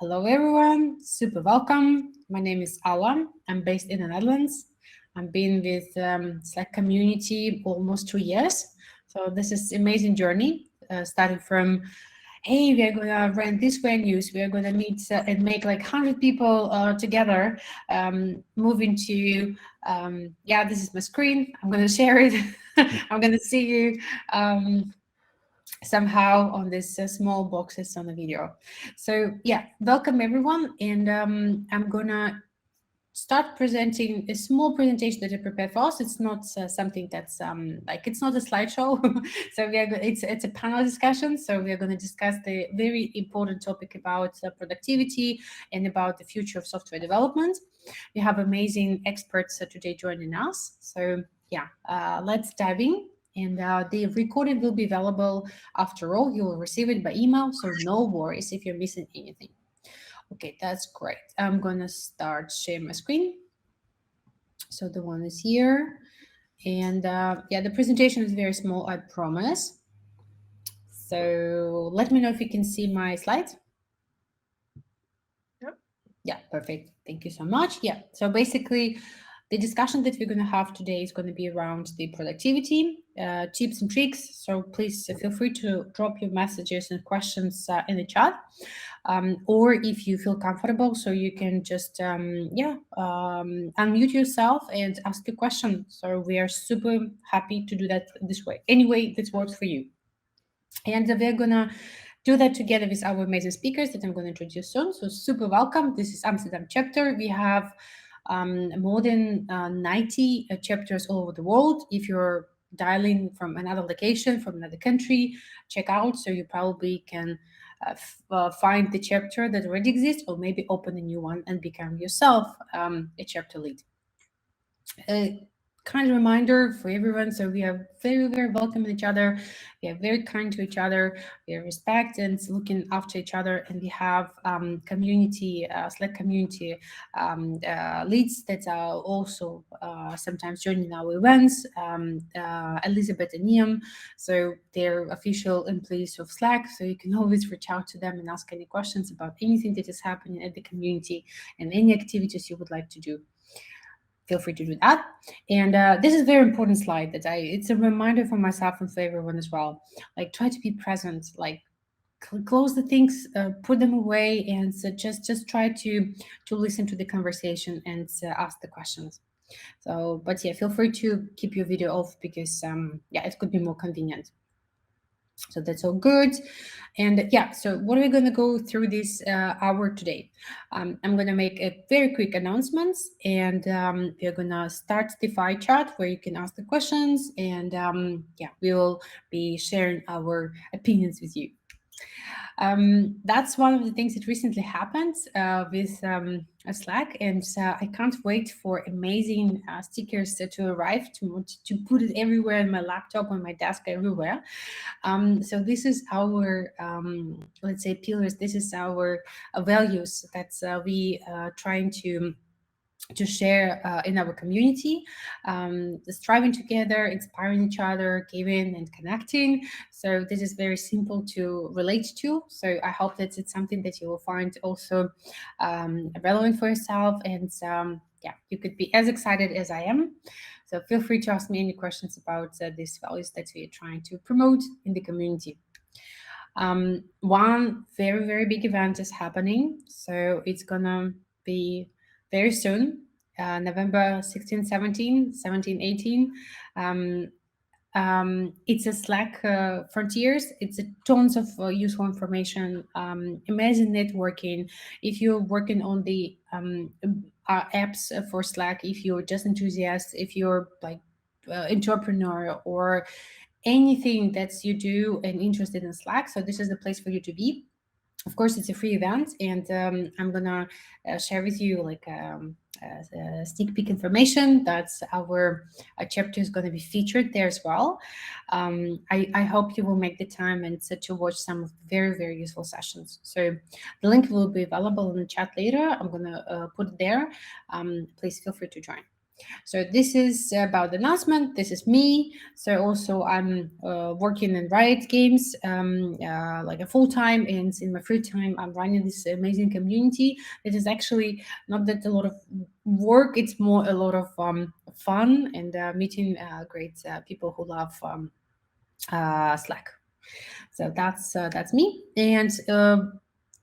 Hello, everyone. Super welcome. My name is Ala. I'm based in the Netherlands. I've been with Slack Community almost 2 years. So this is amazing journey, starting from, hey, we are going to run this venues. We are going to meet and make like 100 people together. Moving to, yeah, this is my screen. I'm going to share it. I'm going to see you. Somehow on this small boxes on the video. So yeah, welcome everyone, and I'm gonna start presenting a small presentation that I prepared for us. It's not something that's like, it's not a slideshow. So it's a panel discussion. So we are going to discuss the very important topic about productivity and about the future of software development. We have amazing experts today joining us. So yeah, let's dive in. And the recording will be available after all. You will receive it by email, so no worries if you're missing anything. Okay, that's great. I'm gonna start sharing my screen. So the one is here. And yeah, the presentation is very small, I promise. So let me know if you can see my slides. Yep. Yeah, perfect. Thank you so much. Yeah, so basically, the discussion that we're going to have today is going to be around the productivity tips and tricks. So please feel free to drop your messages and questions in the chat, or if you feel comfortable, so you can just unmute yourself and ask a question. So we are super happy to do that this way. Anyway, this works for you. And we're gonna do that together with our amazing speakers that I'm going to introduce soon. So super welcome. This is Amsterdam chapter. We have more than 90 chapters all over the world. If you're dialing from another location, from another country, check out. So you probably can find the chapter that already exists, or maybe open a new one and become yourself a chapter lead. Kind of reminder for everyone. So we are very, very welcome each other. We are very kind to each other. We respect and looking after each other. And we have community, Slack community leads that are also sometimes joining our events. Elizabeth and Niam. So they're official employees of Slack. So you can always reach out to them and ask any questions about anything that is happening at the community and any activities you would like to do. Feel free to do that. And this is a very important slide that it's a reminder for myself and for everyone as well. Like, try to be present, like close the things, put them away, and so just try to listen to the conversation and ask the questions. So, but yeah, feel free to keep your video off because yeah, it could be more convenient. So that's all good. And yeah, so what are we going to go through this hour today? I'm going to make a very quick announcements, and we're going to start the file chat where you can ask the questions, and yeah, we will be sharing our opinions with you. That's one of the things that recently happened with Slack, and I can't wait for amazing stickers to arrive to put it everywhere in my laptop, on my desk, everywhere. So this is our, let's say, pillars. This is our values that we trying to share in our community, striving together, inspiring each other, giving and connecting. So this is very simple to relate to. So I hope that it's something that you will find also relevant for yourself, and yeah, you could be as excited as I am. So feel free to ask me any questions about these values that we are trying to promote in the community. One very, very big event is happening. So it's gonna be very soon, November 16, 17, 17, 18. It's a Slack Frontiers. It's a tons of useful information, amazing networking. If you're working on the apps for Slack, if you're just enthusiast, if you're like entrepreneur or anything that you do and interested in Slack, so this is the place for you to be. Of course, it's a free event, and I'm gonna share with you like sneak peek information. That's our chapter is going to be featured there as well. I hope you will make the time and to watch some very, very useful sessions. So the link will be available in the chat later. I'm gonna put it there. Please feel free to join. So this is about the announcement. This is me. So also I'm working in Riot Games like a full time, and in my free time I'm running this amazing community. It is actually not that a lot of work; it's more a lot of fun and meeting great people who love Slack. So that's me. And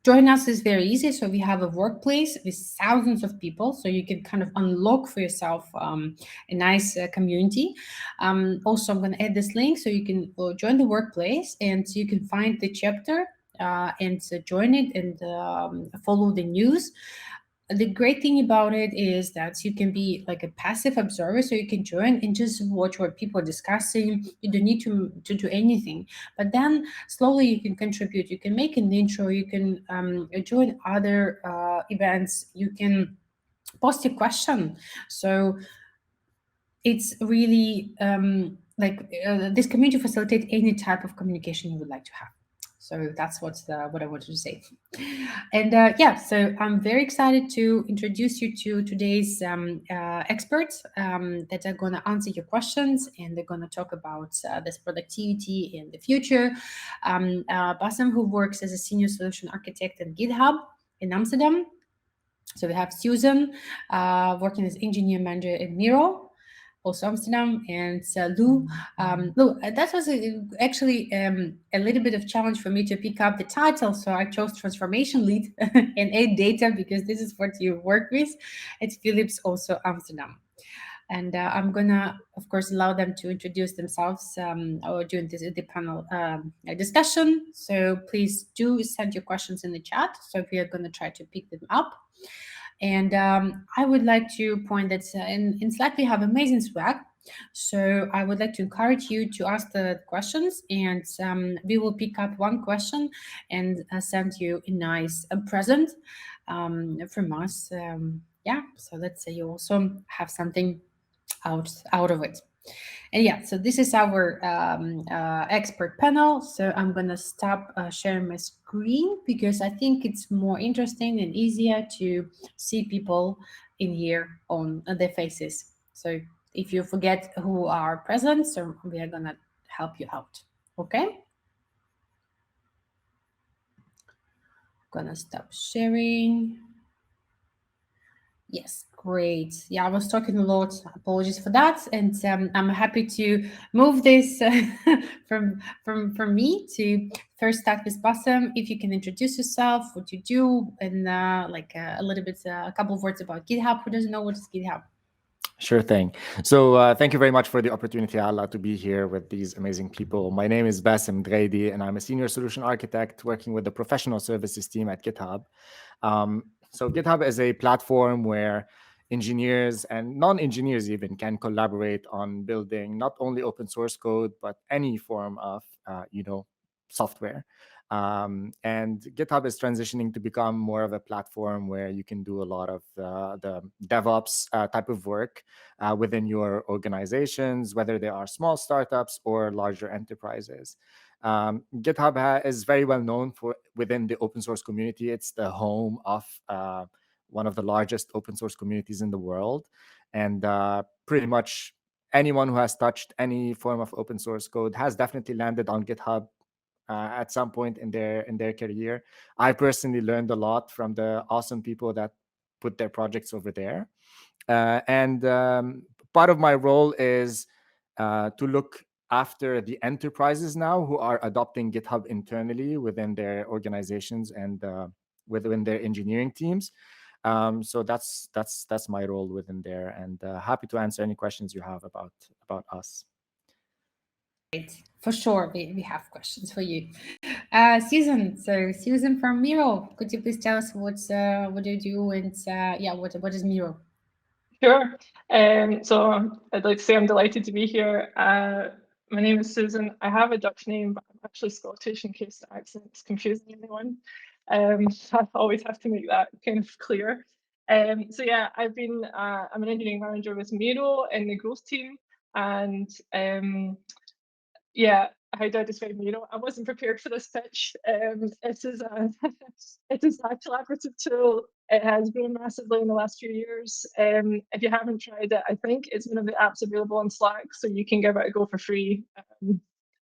join us is very easy. So we have a workplace with thousands of people, so you can kind of unlock for yourself a nice community. Also, I'm going to add this link so you can join the workplace and you can find the chapter and join it and follow the news. The great thing about it is that you can be like a passive observer, so you can join and just watch what people are discussing. You don't need to do anything, but then slowly you can contribute. You can make an intro, you can join other events, you can post a question. So it's really this community facilitate any type of communication you would like to have. So that's what I wanted to say. And yeah, so I'm very excited to introduce you to today's experts that are going to answer your questions, and they're going to talk about this productivity in the future. Bassem, who works as a senior solution architect at GitHub in Amsterdam. So we have Susan, working as engineer manager at Miro, also Amsterdam, and Lou. Lou, that was actually a little bit of challenge for me to pick up the title, so I chose transformation lead and aid data because this is what you work with. It's Philips, also Amsterdam. And I'm gonna, of course, allow them to introduce themselves or during the panel discussion. So please do send your questions in the chat. So we are gonna try to pick them up. And I would like to point that in Slack we have amazing swag. So I would like to encourage you to ask the questions, and we will pick up one question and send you a nice present from us. Yeah, so let's say you also have something out of it. And yeah, so this is our expert panel. So I'm gonna stop sharing my screen because I think it's more interesting and easier to see people in here on their faces. So if you forget who are present, so we are gonna help you out. Okay. Gonna stop sharing. Yes, great. Yeah, I was talking a lot. Apologies for that, and I'm happy to move this from me to first start with Bassem. If you can introduce yourself, what you do, and a little bit, a couple of words about GitHub. Who doesn't know what is GitHub? Sure thing. So thank you very much for the opportunity, Allah, to be here with these amazing people. My name is Bassem Dghaidi, and I'm a senior solution architect working with the professional services team at GitHub. So GitHub is a platform where engineers and non-engineers even can collaborate on building not only open source code, but any form of, software. And GitHub is transitioning to become more of a platform where you can do a lot of the DevOps type of work within your organizations, whether they are small startups or larger enterprises. GitHub is very well known for within the open source community. It's the home of one of the largest open source communities in the world, and pretty much anyone who has touched any form of open source code has definitely landed on GitHub at some point in their career. I personally learned a lot from the awesome people that put their projects over there, and part of my role is to look after the enterprises now who are adopting GitHub internally within their organizations and within their engineering teams. So that's my role within there, and happy to answer any questions you have about us. Great. For sure, we have questions for you. Susan, so Susan from Miro, could you please tell us what do you do, and yeah, what is Miro? Sure. So I'd like to say I'm delighted to be here. My name is Susan. I have a Dutch name, but I'm actually Scottish in case the accent is confusing anyone. I always have to make that kind of clear. So yeah, I'm an engineering manager with Miro in the growth team, and yeah, how do I describe me? I wasn't prepared for this pitch. It is a it is a collaborative tool. It has grown massively in the last few years. If you haven't tried it, I think it's one of the apps available on Slack, so you can give it a go for free.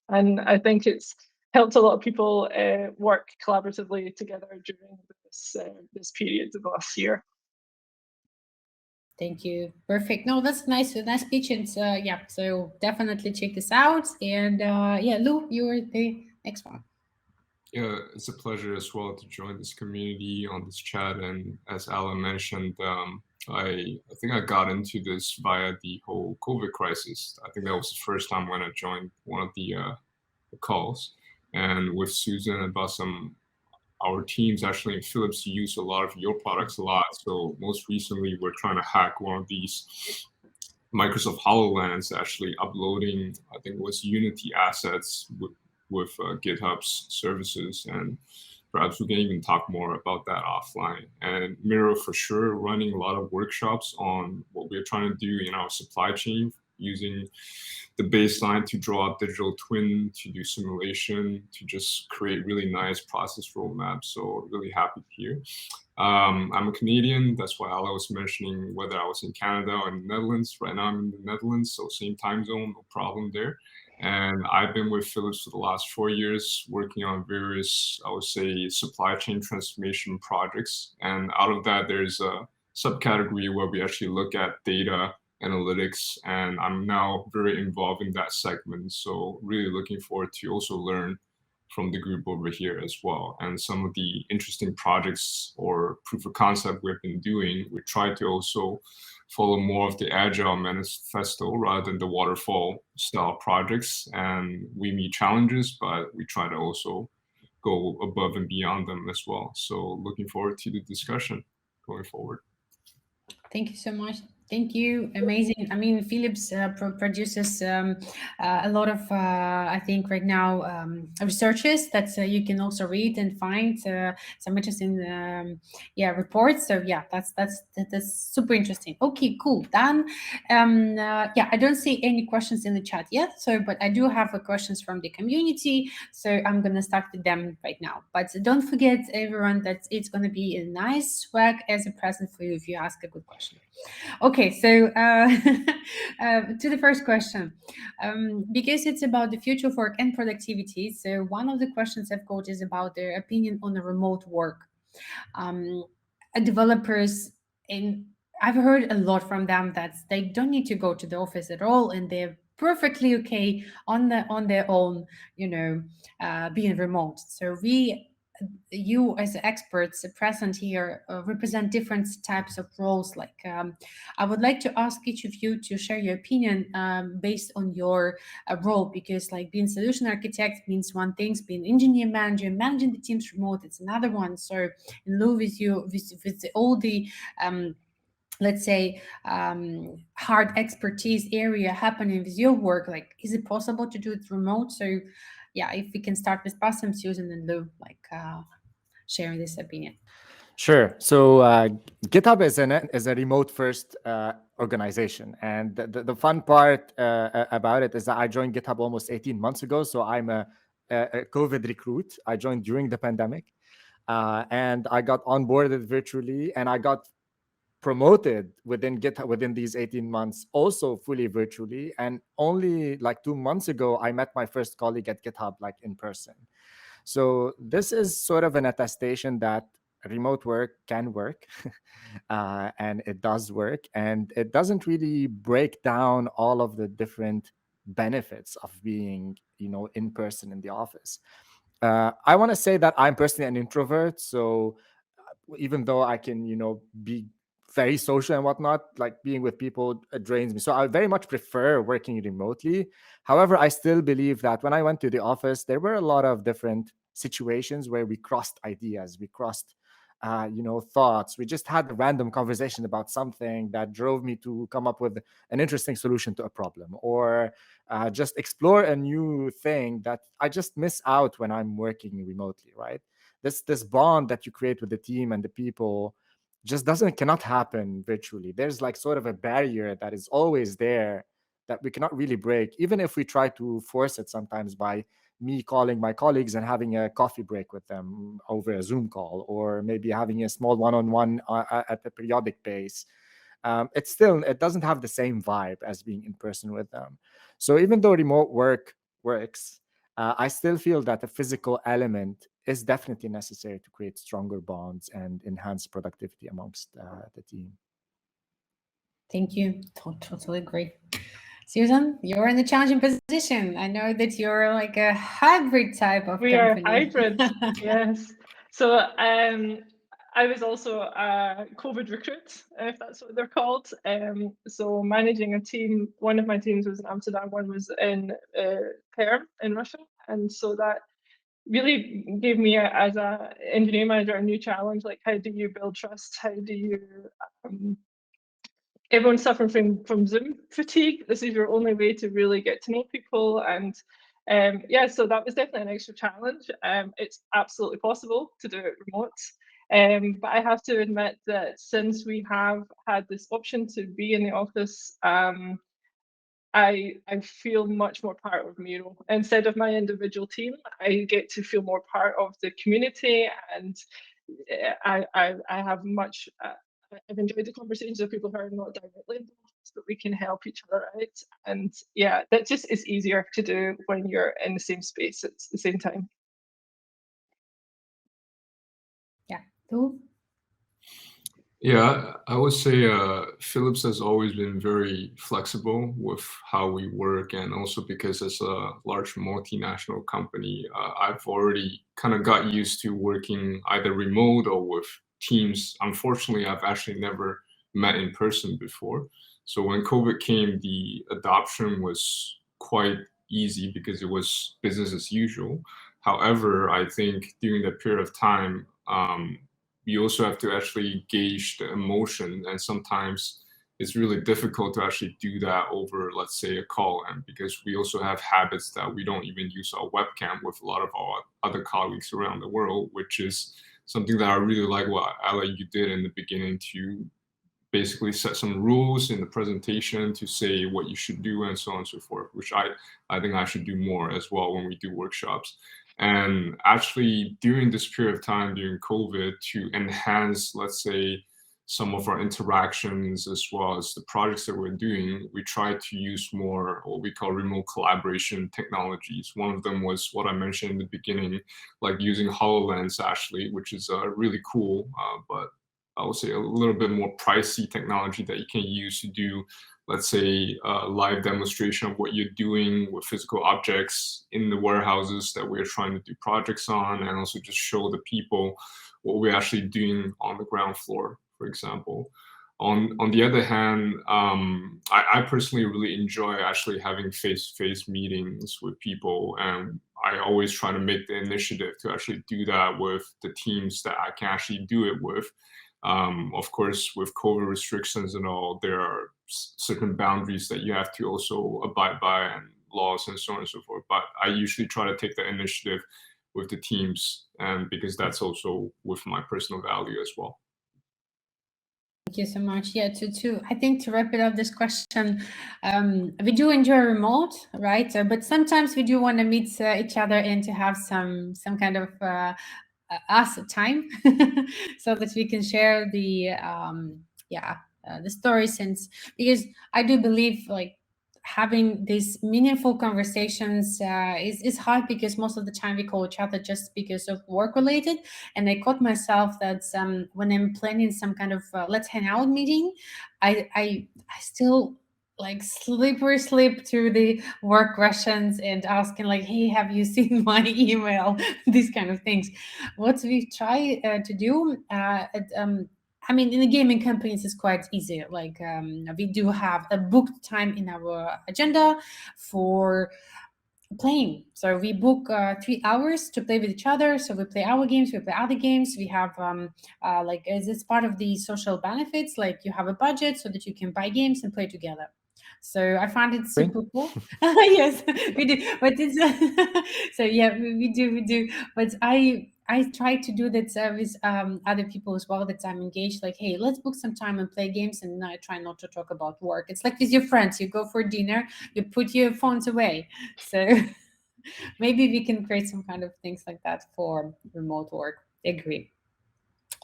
And I think it's helped a lot of people work collaboratively together during this period of the last year. Thank you. Perfect. No, that's nice. A nice pitch. And yeah, so definitely check this out. And yeah, Lou, you're the next one. Yeah, it's a pleasure as well to join this community on this chat. And as Alan mentioned, I think I got into this via the whole COVID crisis. I think that was the first time when I joined one of the calls. And with Susan and Bassem, our teams actually in Philips use a lot of your products a lot. So most recently, we're trying to hack one of these Microsoft HoloLens, actually uploading, I think it was Unity assets with GitHub's services. And perhaps we can even talk more about that offline. And Miro, for sure, running a lot of workshops on what we're trying to do in our supply chain, using the baseline to draw a digital twin, to do simulation, to just create really nice process roadmaps. So really happy to hear. I'm a Canadian. That's why Ala was mentioning whether I was in Canada or in the Netherlands. Right now I'm in the Netherlands, so same time zone, no problem there. And I've been with Philips for the last 4 years, working on various, I would say, supply chain transformation projects. And out of that, there's a subcategory where we actually look at data analytics, and I'm now very involved in that segment. So really looking forward to also learn from the group over here as well. And some of the interesting projects or proof of concept we've been doing, we try to also follow more of the agile manifesto rather than the waterfall style projects. And we meet challenges, but we try to also go above and beyond them as well. So looking forward to the discussion going forward. Thank you so much. Thank you. Amazing. I mean, Philips produces a lot of, I think right now, researches that you can also read and find some interesting, yeah, reports. So yeah, that's super interesting. Okay, cool. Then, yeah, I don't see any questions in the chat yet. So, but I do have questions from the community. So I'm gonna start with them right now. But don't forget, everyone, that it's gonna be a nice swag as a present for you if you ask a good question. Okay, so to the first question, because it's about the future of work and productivity. So one of the questions I've got is about their opinion on the remote work. Developers, and I've heard a lot from them that they don't need to go to the office at all, and they're perfectly okay on their own, being remote. So you as experts present here represent different types of roles. Like I would like to ask each of you to share your opinion based on your role, because like being solution architect means one thing, being engineer manager, managing the teams remote, it's another one. So in lieu with you with all the let's say hard expertise area happening with your work, like is it possible to do it remote? So yeah, if we can start with Bassem, Susan, and Lou, like sharing this opinion. Sure. So GitHub is a remote first organization, and the fun part about it is that I joined GitHub almost 18 months ago. So I'm a COVID recruit. I joined during the pandemic, and I got onboarded virtually, and I got promoted within GitHub within these 18 months, also fully virtually. And only like 2 months ago, I met my first colleague at GitHub, like in person. So this is sort of an attestation that remote work can work, and it does work, and it doesn't really break down all of the different benefits of being, in person in the office. I want to say that I'm personally an introvert, so even though I can, be very social and whatnot, like being with people drains me. So I very much prefer working remotely. However, I still believe that when I went to the office, there were a lot of different situations where we crossed ideas, we crossed, thoughts. We just had a random conversation about something that drove me to come up with an interesting solution to a problem, or just explore a new thing that I just miss out when I'm working remotely, right? This bond that you create with the team and the people just cannot happen virtually. There's like sort of a barrier that is always there that we cannot really break, even if we try to force it sometimes by me calling my colleagues and having a coffee break with them over a Zoom call, or maybe having a small one-on-one at a periodic pace. It doesn't have the same vibe as being in person with them. So even though remote work works, I still feel that a physical element is definitely necessary to create stronger bonds and enhance productivity amongst the team. Thank you. Totally agree. Susan, you're in a challenging position. I know that you're like a hybrid type of We company. are hybrid, yes. So I was also a COVID recruit, if that's what they're called. So managing a team, one of my teams was in Amsterdam, one was in Perm in Russia. And so that really gave me, as an engineering manager, a new challenge, like how do you build trust? How do you everyone's suffering from Zoom fatigue. This is your only way to really get to know people. And yeah, so that was definitely an extra challenge. It's absolutely possible to do it remote. But I have to admit that since we have had this option to be in the office, I feel much more part of Miro. Instead of my individual team, I get to feel more part of the community, and I have much. I've enjoyed the conversations with people who are not directly involved, but we can help each other out. And yeah, that just is easier to do when you're in the same space at the same time. Yeah. Cool. Yeah, I would say Philips has always been very flexible with how we work, and also because as a large multinational company, I've already kind of got used to working either remote or with teams. Unfortunately, I've actually never met in person before. So when COVID came, the adoption was quite easy because it was business as usual. However, I think during that period of time, you also have to actually gauge the emotion, and sometimes it's really difficult to actually do that over, let's say, a call. And because we also have habits that we don't even use our webcam with a lot of our other colleagues around the world, which is something that I really like what Ala, you did in the beginning, to basically set some rules in the presentation to say what you should do and so on and so forth, which I think I should do more as well when we do workshops. And actually during this period of time during COVID, to enhance, let's say, some of our interactions as well as the projects that we're doing, we try to use more what we call remote collaboration technologies. One of them was what I mentioned in the beginning, like using HoloLens actually, which is really cool, but I would say a little bit more pricey technology that you can use to do, let's say, a live demonstration of what you're doing with physical objects in the warehouses that we're trying to do projects on, and also just show the people what we're actually doing on the ground floor, for example. On the other hand, I personally really enjoy actually having face-to-face meetings with people, and I always try to make the initiative to actually do that with the teams that I can actually do it with. Of course, with COVID restrictions and all, there are certain boundaries that you have to also abide by, and laws and so on and so forth. But I usually try to take the initiative with the teams, and because that's also with my personal value as well. Thank you so much. Yeah, I think to wrap it up this question, we do enjoy remote, right? But sometimes we do want to meet each other and to have some kind of us time so that we can share the the stories, since because I do believe like having these meaningful conversations is hard, because most of the time we call each other just because of work related. And I caught myself that when I'm planning some kind of let's hang out meeting, I still like slippery slip through the work questions and asking like, hey, have you seen my email? These kind of things. What we try to do I mean, in the gaming companies, it's quite easy. Like we do have a booked time in our agenda for playing. So we book 3 hours to play with each other. So we play our games, we play other games. We have like as it's part of the social benefits, like you have a budget so that you can buy games and play together. So I find it super cool. Yes, we do. But it's so yeah, we do. But I try to do that with other people as well that I'm engaged. Like, hey, let's book some time and play games, and I try not to talk about work. It's like with your friends, you go for dinner, you put your phones away. So maybe we can create some kind of things like that for remote work. I agree.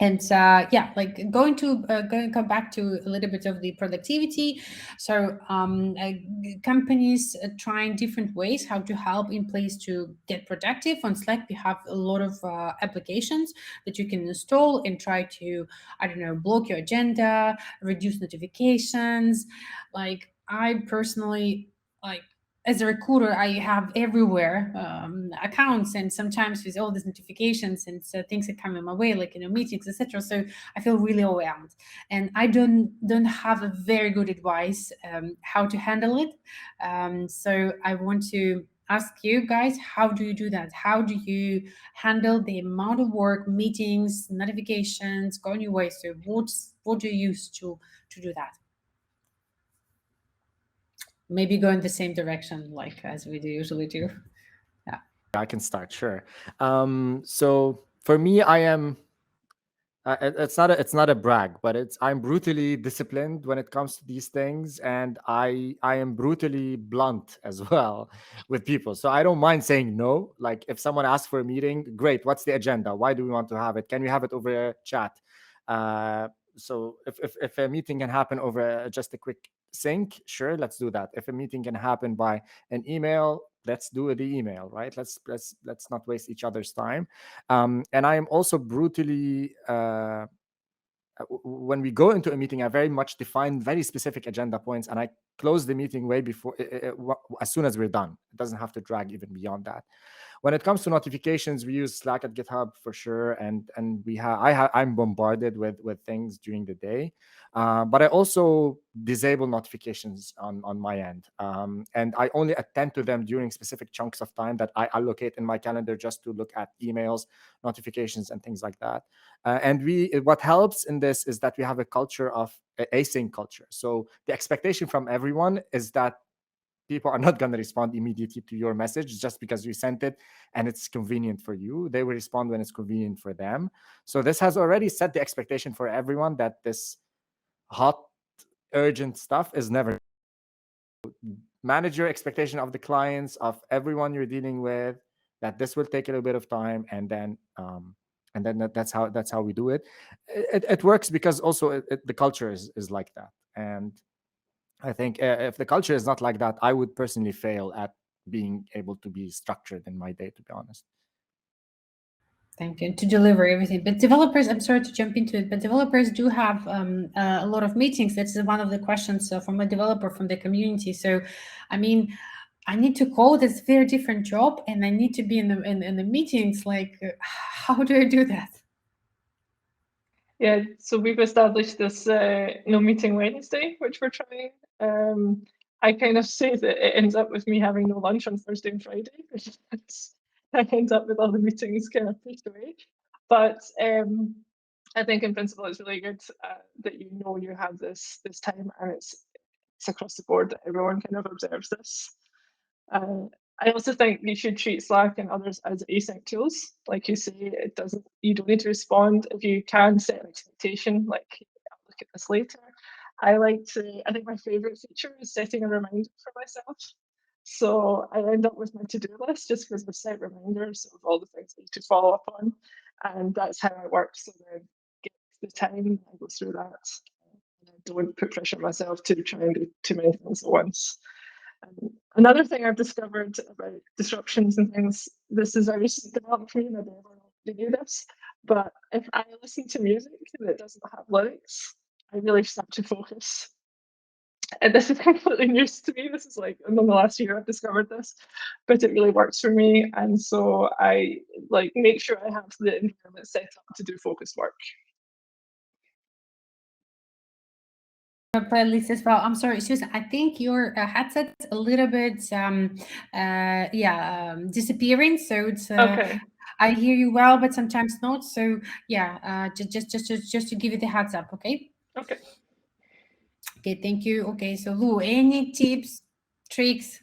And yeah, like going to come back to a little bit of the productivity. So companies trying different ways how to help in place to get productive. On Slack, we have a lot of applications that you can install and try to, I don't know, block your agenda, reduce notifications. Like I personally, like as a recruiter, I have everywhere accounts, and sometimes with all these notifications and things that come in my way, like meetings, etc. So I feel really overwhelmed, and I don't have a very good advice how to handle it. So I want to ask you guys, how do you do that? How do you handle the amount of work, meetings, notifications going your way? So what do you use to do that? Maybe go in the same direction, like as we usually do. Yeah, I can start, sure. So for me, I am. It's not a brag, but I'm brutally disciplined when it comes to these things, and I am brutally blunt as well with people. So I don't mind saying no. Like if someone asks for a meeting, great. What's the agenda? Why do we want to have it? Can we have it over a chat? So if a meeting can happen over just a quick sync, sure, let's do that. If a meeting can happen by an email, let's do the email, right? Let's not waste each other's time. And I am also brutally when we go into a meeting, I very much define very specific agenda points, and I close the meeting way before, as soon as we're done. It doesn't have to drag even beyond that. When it comes to notifications, we use Slack at GitHub for sure, and I'm bombarded with things during the day, but I also disable notifications on my end, and I only attend to them during specific chunks of time that I allocate in my calendar just to look at emails, notifications, and things like that. And what helps in this is that we have a culture of async culture. So the expectation from everyone is that people are not going to respond immediately to your message just because you sent it and it's convenient for you. They will respond when it's convenient for them. So this has already set the expectation for everyone that this hot, urgent stuff is never. Manage your expectation of the clients, of everyone you're dealing with, that this will take a little bit of time, and then that's how we do it. It works because also the culture is like that. And I think if the culture is not like that, I would personally fail at being able to be structured in my day, to be honest. Thank you. To deliver everything. But developers, I'm sorry to jump into it, but developers do have a lot of meetings. That's one of the questions from a developer from the community. So, I mean, I need to code. It's a very different job, and I need to be in the meetings. Like, how do I do that? Yeah, so we've established this no meeting Wednesday, which we're trying. I kind of say that it ends up with me having no lunch on Thursday and Friday, which I end up with all the meetings kind of pushed away. But I think in principle it's really good that you know you have this time, and it's across the board that everyone kind of observes this. I also think you should treat Slack and others as async tools. Like you say, you don't need to respond. If you can set an expectation, like I'll look at this later. I think my favorite feature is setting a reminder for myself. So I end up with my to-do list just because I've set reminders of all the things I need to follow up on. And that's how I work. So then I get the time, I go through that. And I don't put pressure on myself to try and do too many things at once. Another thing I've discovered about disruptions and things, this is a recent development for me, and I don't really do this, but if I listen to music that doesn't have lyrics, I really start to focus. And this is completely news to me. This is like in the last year I've discovered this, but it really works for me. And so I make sure I have the environment set up to do focused work. Playlist as well. I'm sorry, Susan. I think your headset's a little bit disappearing. So it's Okay. I hear you well, but sometimes not. So yeah, just to give you the heads up, okay? Okay. Okay, thank you. Okay, so Lou, any tips, tricks?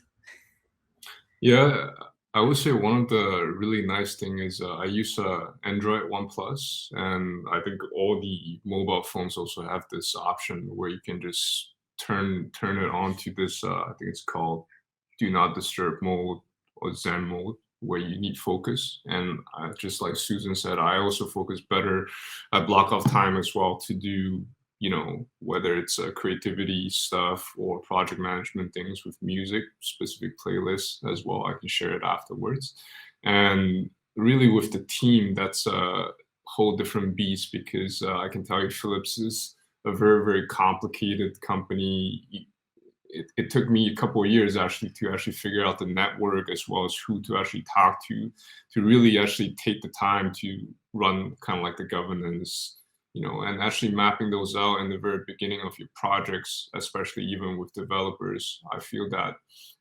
Yeah, I would say one of the really nice thing is I use Android One Plus, and I think all the mobile phones also have this option where you can just turn it on to this. I think it's called Do Not Disturb mode or Zen mode, where you need focus. And just like Susan said, I also focus better. I block off time as well to do, whether it's creativity stuff or project management things with music, specific playlists as well. I can share it afterwards. And really with the team, that's a whole different beast, because I can tell you Philips is a very, very complicated company. It took me a couple of years actually to figure out the network as well as who to actually talk to really actually take the time to run kind of like the governance, and actually mapping those out in the very beginning of your projects, especially even with developers. I feel that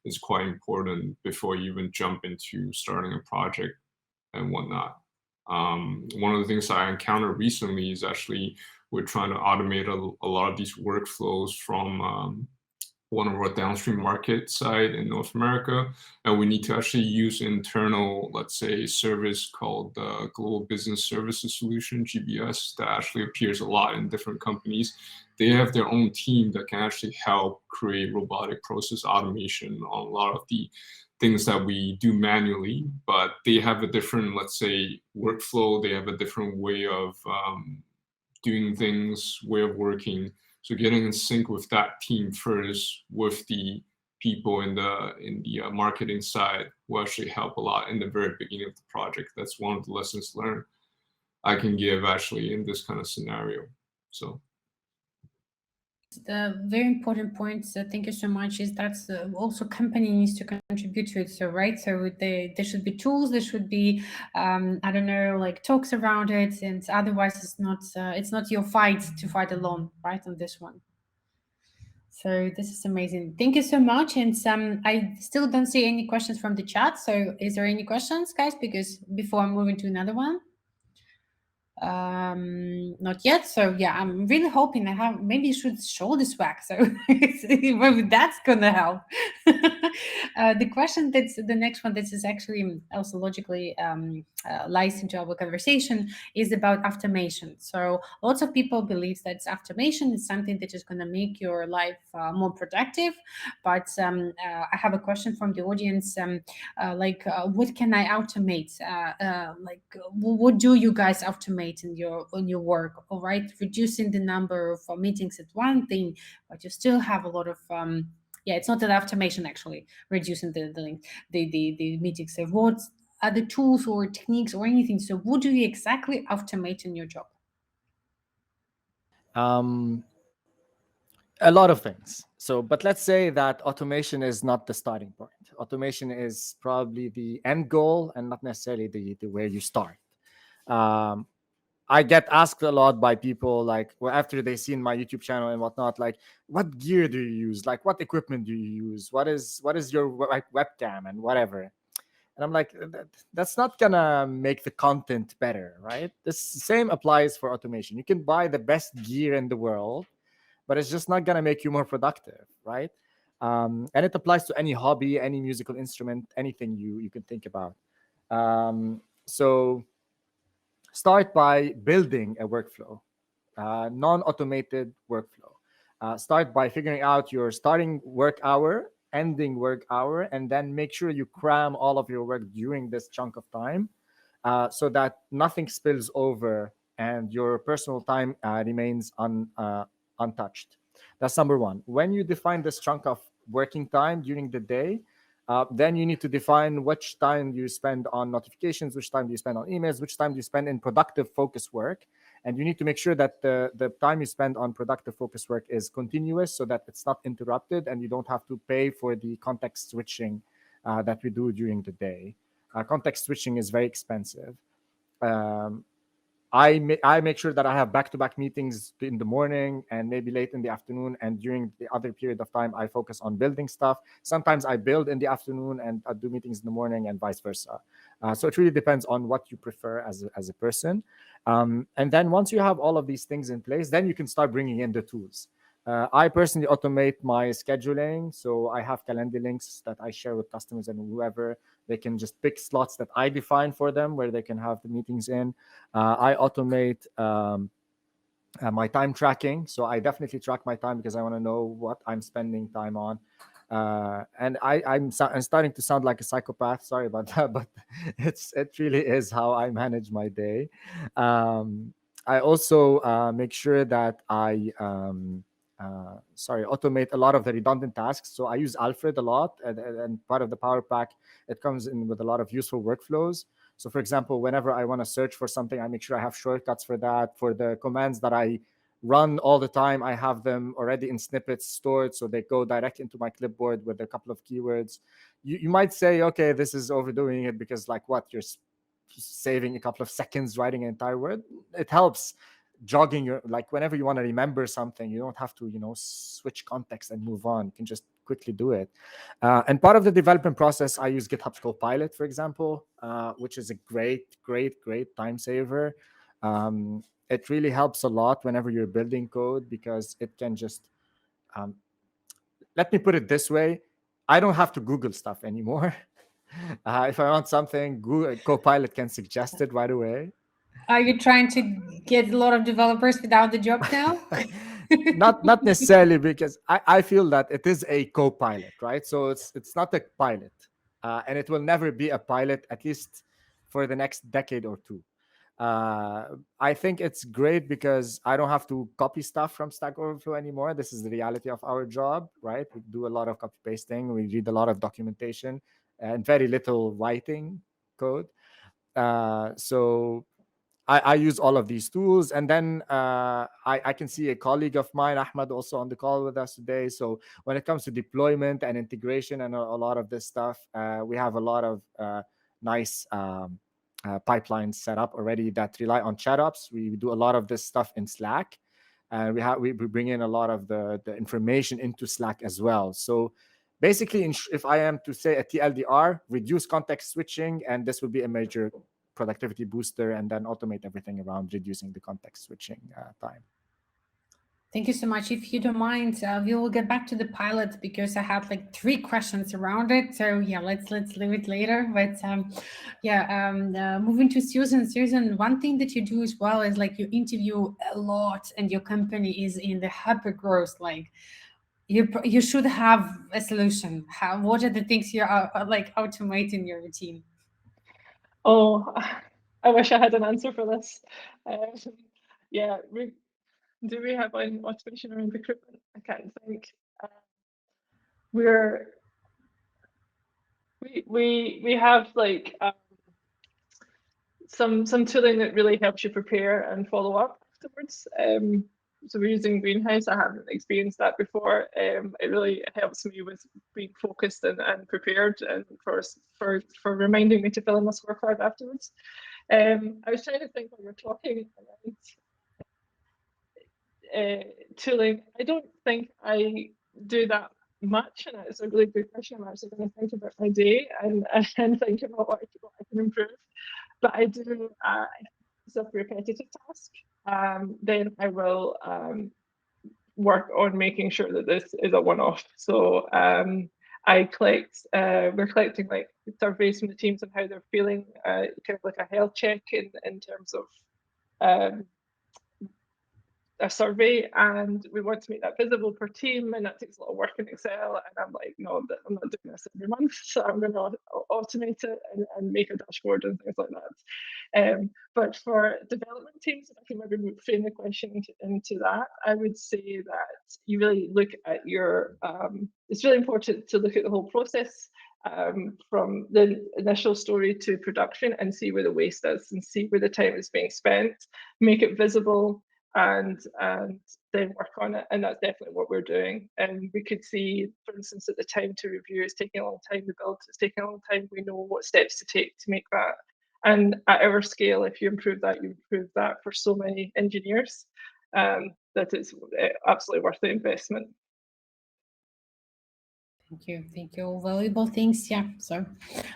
is quite important before you even jump into starting a project and whatnot. One of the things I encountered recently is actually we're trying to automate a lot of these workflows from one of our downstream market side in North America, and we need to actually use internal, let's say, service called Global Business Services Solution, GBS, that actually appears a lot in different companies. They have their own team that can actually help create robotic process automation on a lot of the things that we do manually, but they have a different, let's say, workflow. They have a different way of doing things, way of working. So getting in sync with that team first, with the people in the marketing side, will actually help a lot in the very beginning of the project. That's one of the lessons learned I can give actually in this kind of scenario. So the very important point, thank you so much, is that also company needs to contribute to it. So right, so there should be tools, there should be I don't know, like talks around it, and otherwise it's not your fight to fight alone, right, on this one. So this is amazing. Thank you so much. And I still don't see any questions from the chat. So is there any questions, guys? Because before I'm moving to another one. Not yet. So yeah, I'm really hoping I have, maybe you should show the swag, so maybe that's gonna help. The question that's the next one, this is actually also logically lies into our conversation, is about automation. So lots of people believe that automation is something that is going to make your life more productive, but I have a question from the audience, what can I automate, what do you guys automate in your work? All right, reducing the number of meetings is one thing, but you still have a lot of it's not an automation, actually reducing the meetings. So what are the tools or techniques or anything? So what do you exactly automate in your job? A lot of things. So, but let's say that automation is not the starting point. Automation is probably the end goal and not necessarily the where you start. I get asked a lot by people, like, well, after they've seen my YouTube channel and whatnot, like, what gear do you use? Like, what equipment do you use? What is your webcam and whatever? And I'm like, that's not gonna make the content better, right? The same applies for automation. You can buy the best gear in the world, but it's just not gonna make you more productive, right? And it applies to any hobby, any musical instrument, anything you can think about. So start by building a workflow, non-automated workflow. Start by figuring out your starting work hour, ending work hour, and then make sure you cram all of your work during this chunk of time, so that nothing spills over and your personal time remains untouched. That's number one. When you define this chunk of working time during the day, then you need to define which time you spend on notifications, which time do you spend on emails, which time do you spend in productive focus work. And you need to make sure that the time you spend on productive focus work is continuous, so that it's not interrupted and you don't have to pay for the context switching that we do during the day. Context switching is very expensive. I make sure that I have back-to-back meetings in the morning and maybe late in the afternoon, and during the other period of time, I focus on building stuff. Sometimes I build in the afternoon and I do meetings in the morning, and vice versa. So it really depends on what you prefer as a person. And then once you have all of these things in place, then you can start bringing in the tools. I personally automate my scheduling, so I have calendar links that I share with customers and whoever They can just pick slots that I define for them where they can have the meetings in. I automate my time tracking. So I definitely track my time because I want to know what I'm spending time on. And I'm starting to sound like a psychopath. Sorry about that, but it really is how I manage my day. I also make sure that I automate a lot of the redundant tasks. So I use Alfred a lot, and part of the Power Pack, it comes in with a lot of useful workflows. So for example, whenever I want to search for something, I make sure I have shortcuts for that. For the commands that I run all the time, I have them already in snippets stored, so they go direct into my clipboard with a couple of keywords. You might say, okay, this is overdoing it because like what, you're saving a couple of seconds writing an entire word. It helps jogging your, like whenever you want to remember something, you don't have to, switch context and move on. You can just quickly do it. And part of the development process, I use GitHub's Copilot, for example, which is a great time saver. It really helps a lot whenever you're building code because it can just, let me put it this way, I don't have to Google stuff anymore. If I want something, Google Copilot can suggest it right away. Are you trying to get a lot of developers without the job now? not necessarily, because I feel that it is a co-pilot, right? So it's not a pilot, and it will never be a pilot, at least for the next decade or two. I think it's great because I don't have to copy stuff from Stack Overflow anymore. This is the reality of our job, right? We do a lot of copy pasting, we read a lot of documentation, and very little writing code. So I use all of these tools. And then I can see a colleague of mine, Ahmed, also on the call with us today. So when it comes to deployment and integration and a lot of this stuff, we have a lot of nice pipelines set up already that rely on chat-ups. We do a lot of this stuff in Slack. And we bring in a lot of the information into Slack as well. So basically, if I am to say a TLDR, reduce context switching, and this will be a major productivity booster, and then automate everything around reducing the context switching time. Thank you so much. If you don't mind, we will get back to the pilot because I had like 3 questions around it. So yeah, let's leave it later. But moving to Susan. Susan, one thing that you do as well is like you interview a lot, and your company is in the hyper growth. Like you should have a solution. What are the things you are like automating your routine? Oh, I wish I had an answer for this. Do we have an automation around recruitment? I can't think. We have like some tooling that really helps you prepare and follow up afterwards. So we're using Greenhouse. I haven't experienced that before. It really helps me with being focused and prepared, and for reminding me to fill in my scorecard afterwards. I was trying to think when we're talking about tooling. I don't think I do that much, and it's a really good question. I'm actually going to think about my day and think about what I can improve. But I do it's a repetitive task. Then I will work on making sure that this is a one-off. So we're collecting like surveys from the teams on how they're feeling, kind of like a health check in terms of a survey, and we want to make that visible per team, and that takes a lot of work in Excel, and I'm like, no, I'm not doing this every month, so I'm going to automate it and make a dashboard and things like that. But for development teams, if I can maybe frame the question into that, I would say that you really look at your, it's really important to look at the whole process from the initial story to production, and see where the waste is and see where the time is being spent, make it visible, and then work on it. And that's definitely what we're doing. And we could see, for instance, that the time to review is taking a long time, the build is taking a long time. We know what steps to take to make that. And at our scale, if you improve that, you improve that for so many engineers, that it's absolutely worth the investment. Thank you. All valuable things. Yeah. So,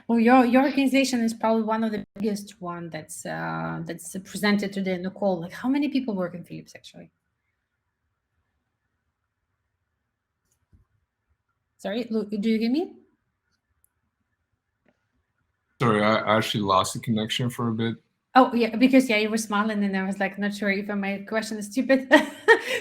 well, your organization is probably one of the biggest one that's presented today in the call. Like, how many people work in Philips actually? Sorry, do you hear me? Sorry, I actually lost the connection for a bit. Oh yeah, because you were smiling, and I was like, not sure if my question is stupid.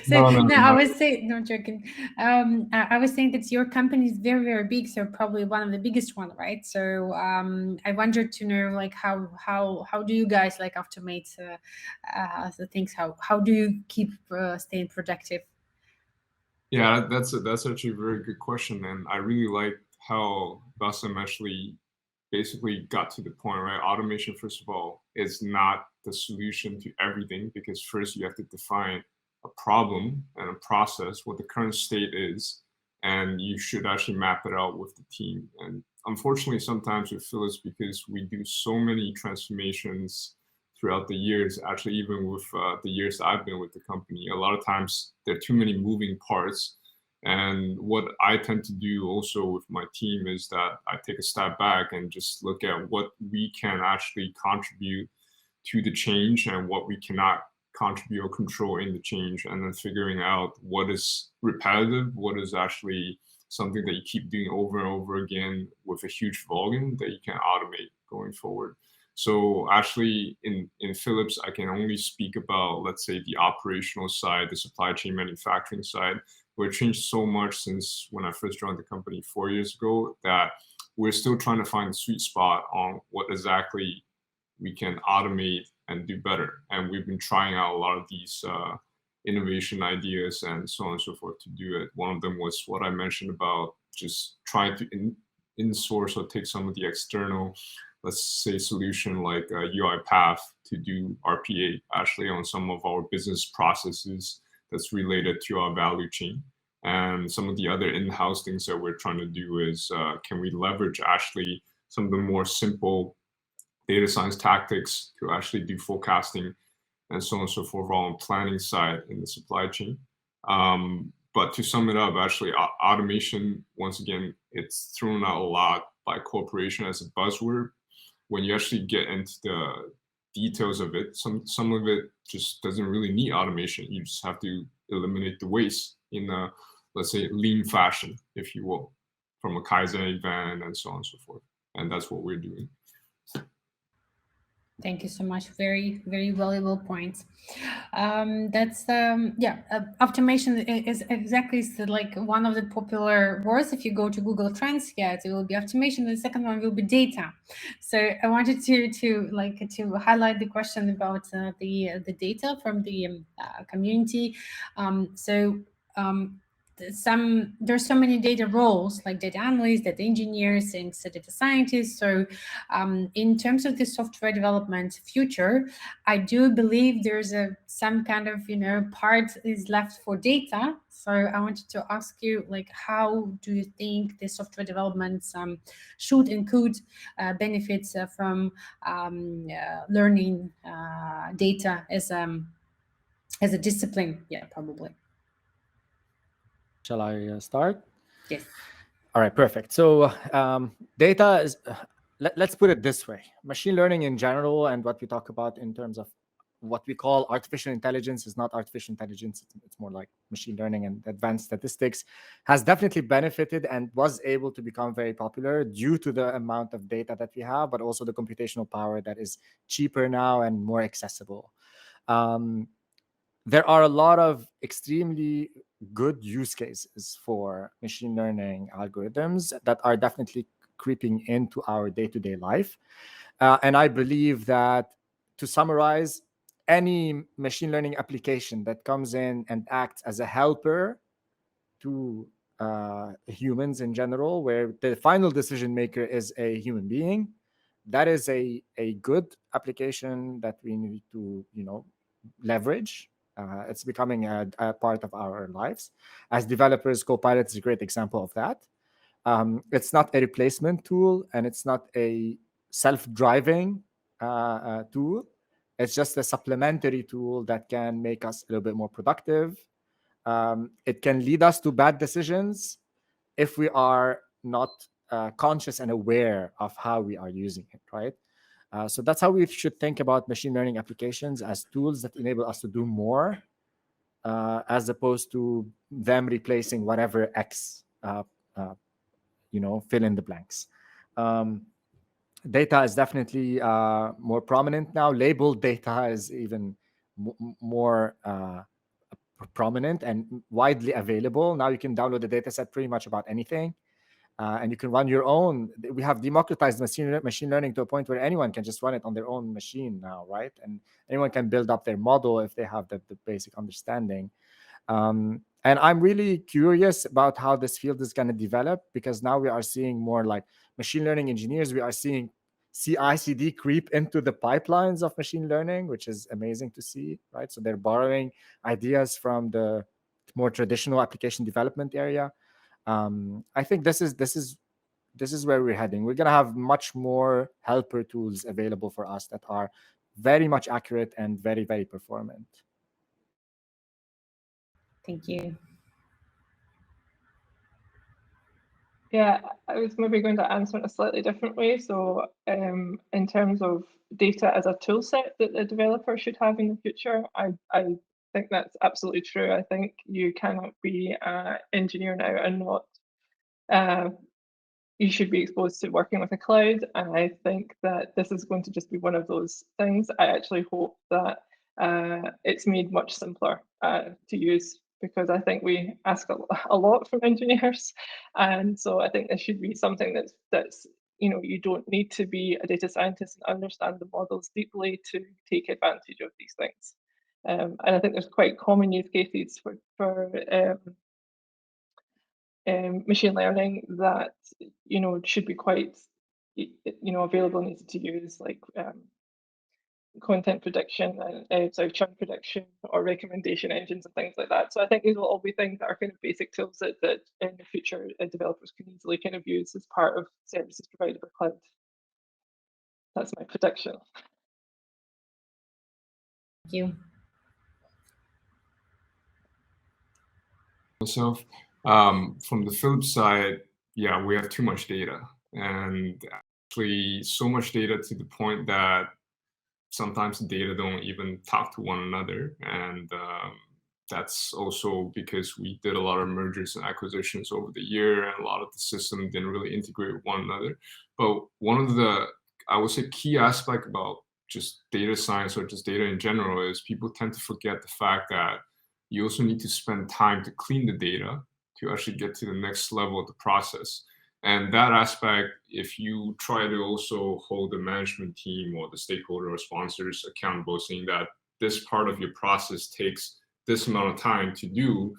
No, I was saying, no, joking. I was saying that your company is very, very big, so probably one of the biggest one, right? So I wanted to know, like, how do you guys like automate the things? How do you keep staying productive? Yeah, that's actually a very good question, and I really like how Bassem actually basically got to the point, right? Automation, first of all, is not the solution to everything, because first you have to define a problem and a process, what the current state is, and you should actually map it out with the team. And unfortunately, sometimes with Philips, because we do so many transformations throughout the years, actually even with the years that I've been with the company, a lot of times there are too many moving parts. And what I tend to do also with my team is that I take a step back and just look at what we can actually contribute to the change and what we cannot contribute or control in the change, and then figuring out what is repetitive, what is actually something that you keep doing over and over again with a huge volume that you can automate going forward. So actually in Philips, I can only speak about, let's say, the operational side, the supply chain manufacturing side, where it changed so much since when I first joined the company 4 years ago, that we're still trying to find the sweet spot on what exactly we can automate and do better. And we've been trying out a lot of these innovation ideas and so on and so forth to do it. One of them was what I mentioned about just trying to in-source or take some of the external, let's say, solution like UiPath to do RPA actually on some of our business processes that's related to our value chain. And some of the other in-house things that we're trying to do is, can we leverage actually some of the more simple data science tactics to actually do forecasting and so on and so forth on planning side in the supply chain. But to sum it up, actually automation, once again, it's thrown out a lot by corporation as a buzzword. When you actually get into the details of it, some of it just doesn't really need automation. You just have to eliminate the waste in a, let's say, lean fashion, if you will, from a Kaizen event and so on and so forth. And that's what we're doing. Thank you so much. Very, very valuable points. Automation is exactly like one of the popular words. If you go to Google Trends, it will be automation. The second one will be data. So I wanted to highlight the question about the data from the community. There's so many data roles, like data analysts, data engineers, and data scientists. So in terms of the software development future, I do believe there's some kind of part is left for data. So I wanted to ask you, like, how do you think the software development should and could benefit from learning data as a discipline? Yeah, probably. Shall I start? Yes. All right, perfect. So data is, let's put it this way. Machine learning in general, and what we talk about in terms of what we call artificial intelligence, is not artificial intelligence. It's more like machine learning and advanced statistics, has definitely benefited and was able to become very popular due to the amount of data that we have, but also the computational power that is cheaper now and more accessible. There are a lot of extremely good use cases for machine learning algorithms that are definitely creeping into our day-to-day life. And I believe that, to summarize, any machine learning application that comes in and acts as a helper to humans in general, where the final decision maker is a human being, that is a good application that we need to leverage. It's becoming a part of our lives. As developers, Copilot is a great example of that. It's not a replacement tool, and it's not a self-driving tool. It's just a supplementary tool that can make us a little bit more productive. It can lead us to bad decisions if we are not conscious and aware of how we are using it, right? So that's how we should think about machine learning applications, as tools that enable us to do more, as opposed to them replacing whatever X, fill in the blanks. Data is definitely more prominent now. Labeled data is even more prominent and widely available. Now you can download the data set pretty much about anything. And you can run your own. We have democratized machine learning to a point where anyone can just run it on their own machine now, right? And anyone can build up their model if they have the basic understanding. And I'm really curious about how this field is going to develop, because now we are seeing more like machine learning engineers. We are seeing CI/CD creep into the pipelines of machine learning, which is amazing to see, right? So they're borrowing ideas from the more traditional application development area. I think this is where we're heading. We're going to have much more helper tools available for us that are very much accurate and very, very performant. Thank you. Yeah, I was maybe going to answer in a slightly different way. So in terms of data as a tool set that the developer should have in the future, I think that's absolutely true. I think you cannot be an engineer now and not, you should be exposed to working with a cloud. And I think that this is going to just be one of those things. I actually hope that it's made much simpler to use, because I think we ask a lot from engineers. And so I think this should be something that's you don't need to be a data scientist and understand the models deeply to take advantage of these things. And I think there's quite common use cases for machine learning that should be quite available and easy to use, like content prediction and churn prediction or recommendation engines and things like that. So I think these will all be things that are kind of basic tools that in the future developers can easily kind of use as part of services provided by cloud. That's my prediction. Thank you. Myself, from the flip side, yeah, we have too much data, and actually so much data to the point that sometimes the data don't even talk to one another. And that's also because we did a lot of mergers and acquisitions over the year, and a lot of the system didn't really integrate with one another. But one of the, I would say, key aspect about just data science or just data in general is people tend to forget the fact that you also need to spend time to clean the data to actually get to the next level of the process. And that aspect, if you try to also hold the management team or the stakeholder or sponsors accountable, saying that this part of your process takes this amount of time to do,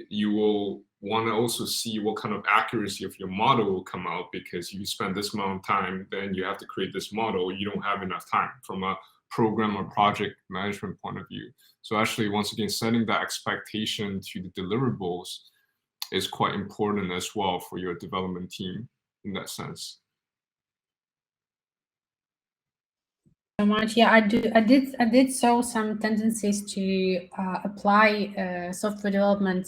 you will want to also see what kind of accuracy of your model will come out, because if you spend this amount of time, then you have to create this model. You don't have enough time from a program or project management point of view. So actually, once again, setting that expectation to the deliverables is quite important as well for your development team in that sense. So much. Yeah, I did show some tendencies to apply software development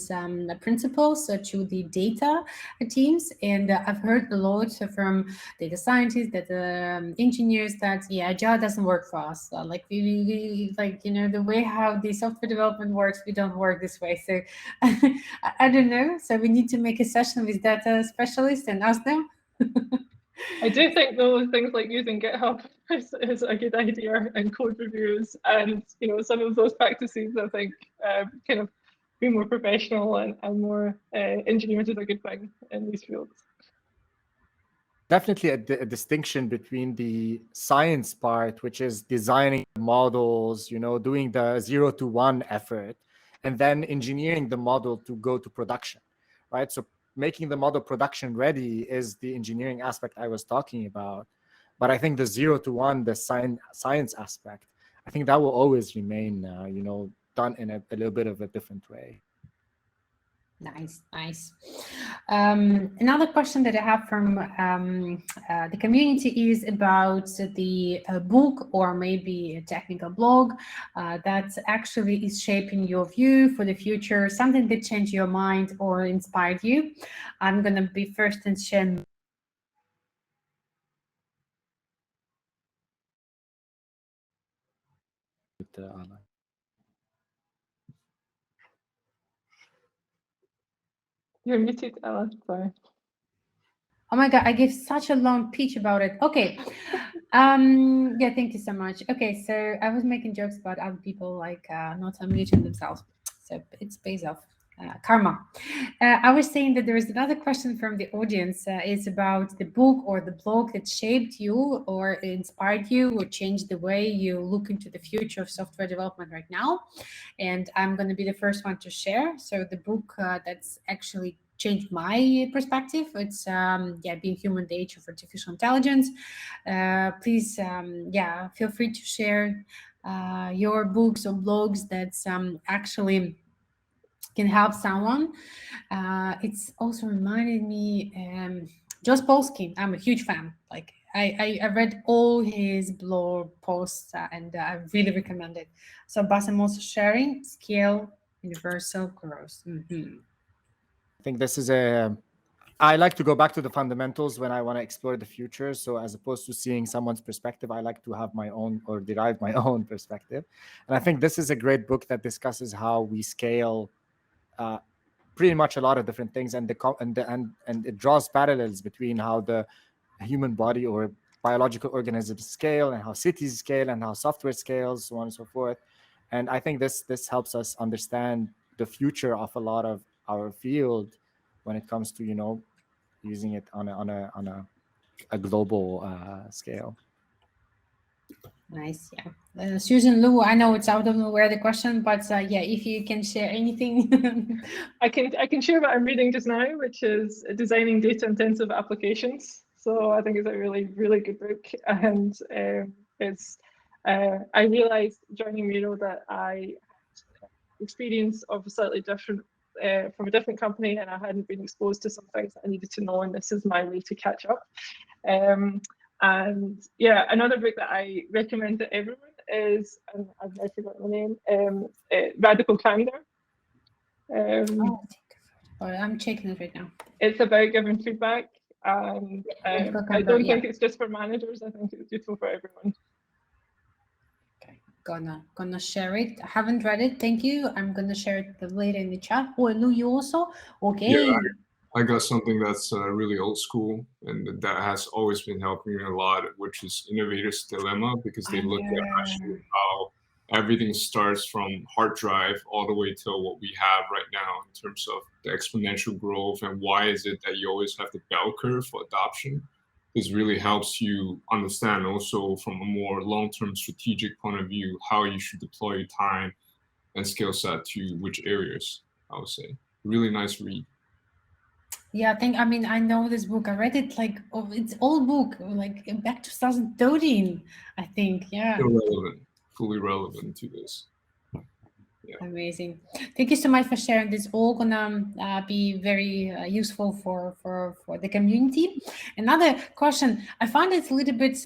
principles to the data teams, and I've heard a lot from data scientists, data engineers, that agile doesn't work for us. Like we like the way how the software development works, we don't work this way. So I don't know. So we need to make a session with data specialists and ask them. I do think those things like using GitHub is a good idea, and code reviews, and some of those practices, I think kind of be more professional and more engineers is a good thing in these fields. Definitely a distinction between the science part, which is designing models, doing the 0 to 1 effort, and then engineering the model to go to production, right? So making the model production ready is the engineering aspect I was talking about. But I think the 0 to 1, the science aspect, I think that will always remain, done in a little bit of a different way. Nice. Another question that I have from the community is about the book or maybe a technical blog that actually is shaping your view for the future, something that changed your mind or inspired you. I'm going to be first and Zheng. You're muted, Ella. Sorry. Oh my God, I gave such a long pitch about it. Okay. Yeah, thank you so much. Okay, so I was making jokes about other people like not unmuting themselves. So it's based off karma. I was saying that there is another question from the audience. It's about the book or the blog that shaped you or inspired you or changed the way you look into the future of software development right now. And I'm going to be the first one to share. So the book that's actually changed my perspective. It's Being Human: The Age of Artificial Intelligence. Please, feel free to share your books or blogs that's actually can help someone. It's also reminded me, Josh Polsky. I'm a huge fan. Like I read all his blog posts and I really recommend it. So Bassem also sharing scale universal growth. I think this is I like to go back to the fundamentals when I want to explore the future. So as opposed to seeing someone's perspective, I like to have my own or derive my own perspective. And I think this is a great book that discusses how we scale pretty much a lot of different things, and it draws parallels between how the human body or biological organisms scale and how cities scale and how software scales, so on and so forth. And I think this helps us understand the future of a lot of our field when it comes to using it on a global scale. Nice, yeah. Susan Lu, I know it's out of nowhere the question, but if you can share anything. I can share what I'm reading just now, which is Designing Data-Intensive Applications. So I think it's a really, really good book, and I realized joining Miro that I had experience of a slightly different from a different company, and I hadn't been exposed to some things that I needed to know, and this is my way to catch up. And yeah, another book that I recommend to everyone is, and I've now forgotten the name, Radical Candor. I'm checking it right now. It's about giving feedback, and I don't think it's just for managers. I think it's useful for everyone. Okay, gonna share it. I haven't read it. Thank you. I'm gonna share it later in the chat. Oh, Lou, you also? Okay. Yeah, I got something that's really old school and that has always been helping me a lot, which is Innovators Dilemma, because they look at actually how everything starts from hard drive all the way to what we have right now in terms of the exponential growth, and why is it that you always have the bell curve for adoption. This really helps you understand also from a more long-term strategic point of view how you should deploy your time and skill set to which areas, I would say. Really nice read. Yeah, I know this book. I read it it's old book, like back 2013, I think. Yeah. Still relevant, fully relevant to this. Yeah. Amazing. Thank you so much for sharing. This all gonna be very useful for the community. Another question. I found it a little bit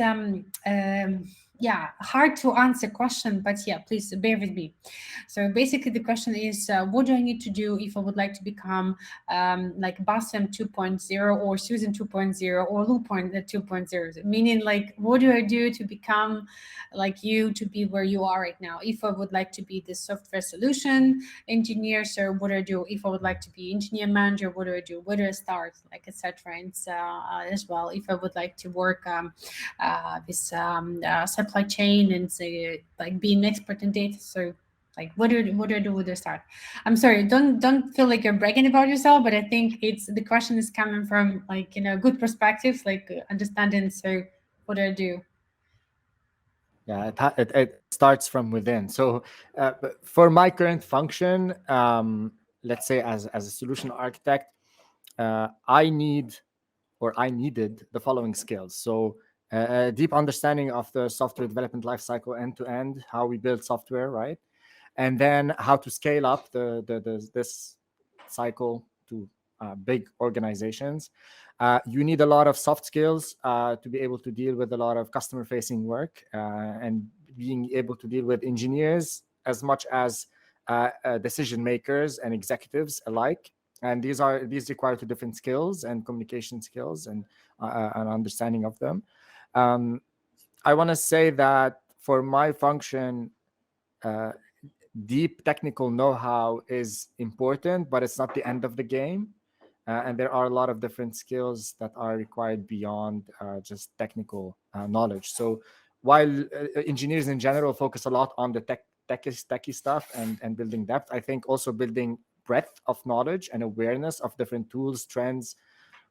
hard to answer question, but yeah, please bear with me. So basically the question is, what do I need to do if I would like to become like Bassem 2.0 or Susan 2.0 or Lou 2.0? Meaning, like, what do I do to become like you, to be where you are right now? If I would like to be the software solution engineer, so what do I do? If I would like to be engineer manager, what do I do? Where do I start? Like, etc. And as well, if I would like to work with supply chain and say like be an expert in data, so like what do I do with the start? I'm sorry, don't feel like you're bragging about yourself, but I think it's the question is coming from like good perspectives, like understanding. So what do I do? Yeah, it starts from within. So for my current function, let's say as a solution architect, I needed the following skills. So a deep understanding of the software development lifecycle end to end, how we build software, right? And then how to scale up this cycle to big organizations. You need a lot of soft skills to be able to deal with a lot of customer-facing work and being able to deal with engineers as much as decision makers and executives alike. And these require two different skills and communication skills and an understanding of them. I want to say that for my function, deep technical know-how is important, but it's not the end of the game. And there are a lot of different skills that are required beyond just technical knowledge. So while engineers in general focus a lot on the techie stuff and building depth, I think also building breadth of knowledge and awareness of different tools, trends,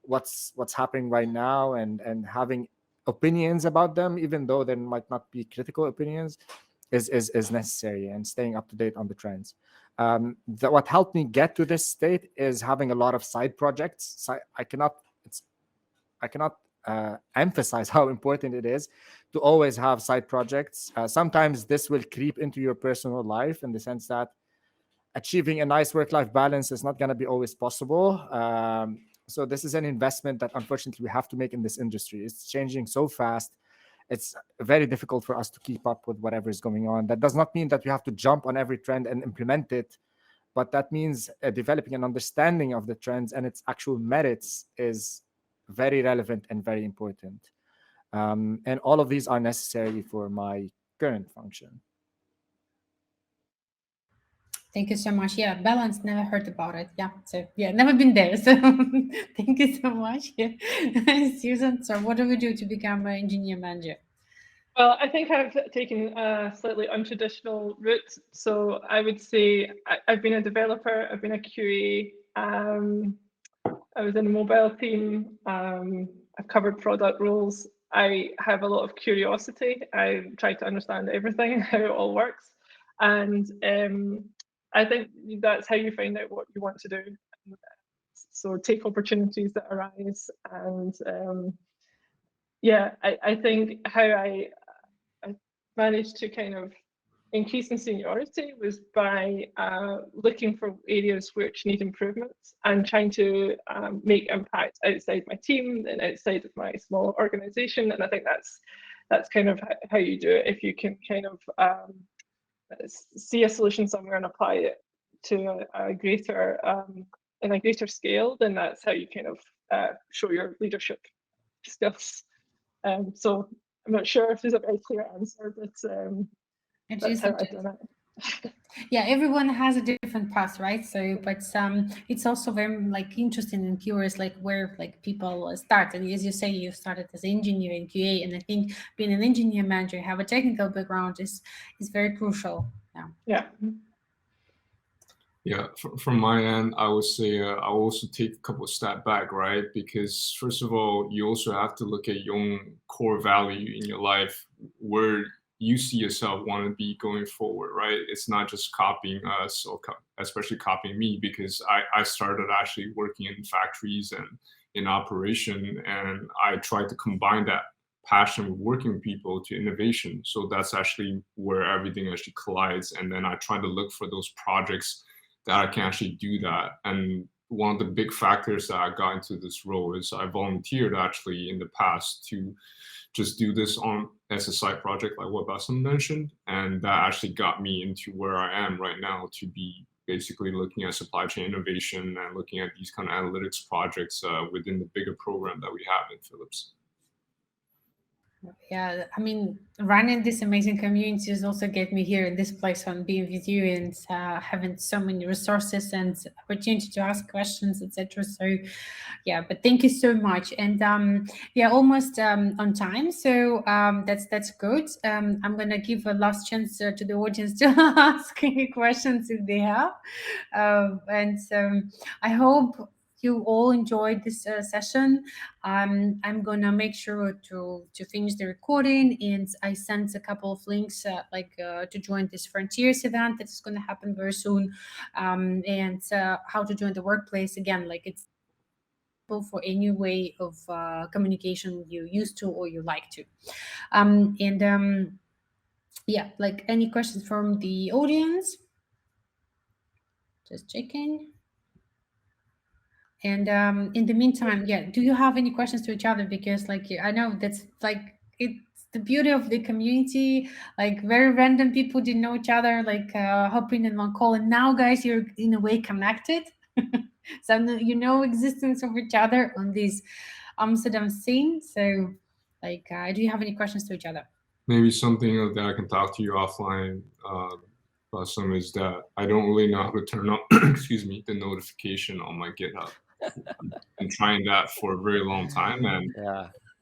what's happening right now, and having opinions about them, even though there might not be critical opinions, is necessary, and staying up to date on the trends. What helped me get to this state is having a lot of side projects. So I cannot emphasize how important it is to always have side projects. Sometimes this will creep into your personal life, in the sense that achieving a nice work-life balance is not going to be always possible. So this is an investment that unfortunately we have to make in this industry. It's changing so fast. It's very difficult for us to keep up with whatever is going on. That does not mean that we have to jump on every trend and implement it, but that means developing an understanding of the trends and its actual merits is very relevant and very important. And all of these are necessary for my current function. Thank you so much. Yeah, balance, never heard about it. Yeah, so yeah, never been there. So thank you so much. Yeah. Susan, so what do we do to become an engineer manager? Well, I think I've taken a slightly untraditional route. So I would say I've been a developer, I've been a QA, I was in a mobile team, I've covered product roles. I have a lot of curiosity. I try to understand everything, how it all works. And I think that's how you find out what you want to do. So take opportunities that arise. And yeah, I think how I managed to kind of increase in seniority was by looking for areas which need improvements and trying to make impact outside my team and outside of my small organization. And I think that's kind of how you do it. If you can kind of see a solution somewhere and apply it to a greater in a greater scale, then that's how you kind of show your leadership skills. So I'm not sure if there's a very clear answer, but that's how I've done it. Yeah, everyone has a different path, right? So, but it's also very like interesting and curious, like where like people start. And as you say, you started as engineer in QA, and I think being an engineer manager, have a technical background is very crucial. Yeah. Yeah. Yeah, from my end, I would say I'll also take a couple of steps back, right? Because first of all, you also have to look at your own core value in your life, where you see yourself want to be going forward, right? It's not just copying us, or especially copying me, because I started actually working in factories and in operation, and I tried to combine that passion with working with people to innovation. So that's actually where everything actually collides. And then I try to look for those projects that I can actually do that. And one of the big factors that I got into this role is I volunteered actually in the past to just do this as a side project, like what Bassem mentioned. And that actually got me into where I am right now, to be basically looking at supply chain innovation and looking at these kind of analytics projects within the bigger program that we have in Philips. Yeah, I mean, running this amazing communities also get me here in this place on being with you and having so many resources and opportunity to ask questions, etc. So, yeah, but thank you so much. And yeah, almost on time. So that's good. I'm gonna give a last chance to the audience to ask any questions if they have. And I hope you all enjoyed this session. I'm gonna make sure to finish the recording, and I sent a couple of links to join this Frontiers event that is gonna happen very soon, and how to join the workplace. Again, like it's for any way of communication you used to or you like to. Yeah, like any questions from the audience? Just checking. And in the meantime, yeah, do you have any questions to each other? Because like I know that's like it's the beauty of the community. Like very random people didn't know each other, like hopping in one call, and now guys, you're in a way connected. So you know existence of each other on this Amsterdam scene. So like, do you have any questions to each other? Maybe something that I can talk to you offline. Bassem, is that I don't really know how to turn on, excuse me, the notification on my GitHub. been trying that for a very long time, and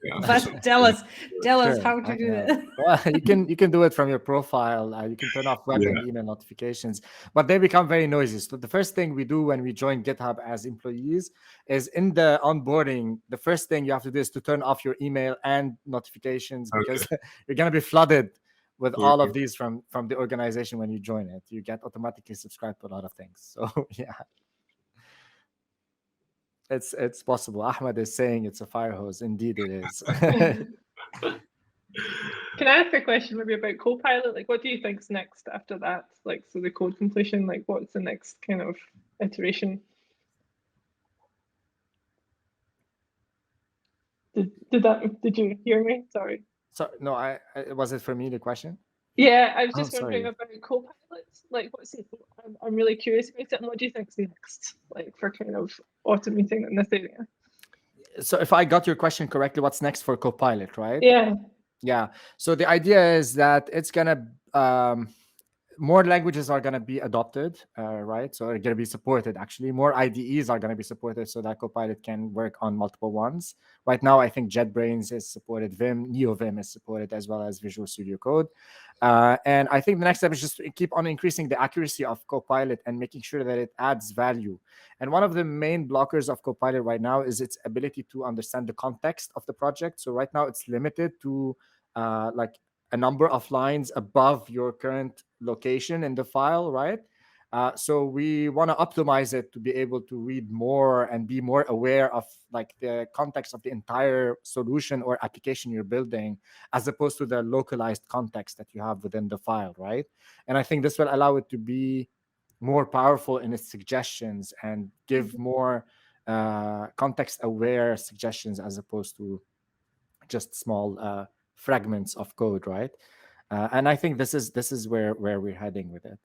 Yeah. But tell us Sure, how to do that. Well, you can do it from your profile. You can turn off web and email notifications, but they become very noisy. So the first thing we do when we join GitHub as employees is in the onboarding. The first thing you have to do is to turn off your email and notifications, because you're gonna be flooded with all of these from the organization when you join it. You get automatically subscribed to a lot of things. So yeah. It's possible. Ahmed is saying it's a fire hose. Indeed, it is. Can I ask a question maybe about Copilot? Like, what do you think's next after that? Like, so the code completion, like, what's the next kind of iteration? Did you hear me? Sorry. So no, was it for me, the question? Yeah, I was just Oh, wondering about Copilot. Like, I'm really curious about it, and what do you think's next, like, for kind of automating in this area? So if I got your question correctly, what's next for Copilot, right? Yeah. Yeah. So the idea is that it's gonna more languages are going to be adopted, right? So they're going to be supported. Actually, more IDEs are going to be supported so that Copilot can work on multiple ones. Right now, I think JetBrains is supported, Vim, NeoVim is supported, as well as Visual Studio Code. And I think the next step is just to keep on increasing the accuracy of Copilot and making sure that it adds value. And one of the main blockers of Copilot right now is its ability to understand the context of the project. So right now, it's limited to like a number of lines above your current location in the file, right? So we want to optimize it to be able to read more and be more aware of like the context of the entire solution or application you're building, as opposed to the localized context that you have within the file, right? And I think this will allow it to be more powerful in its suggestions and give more context-aware suggestions, as opposed to just small fragments of code, right? And I think this is where we're heading with it.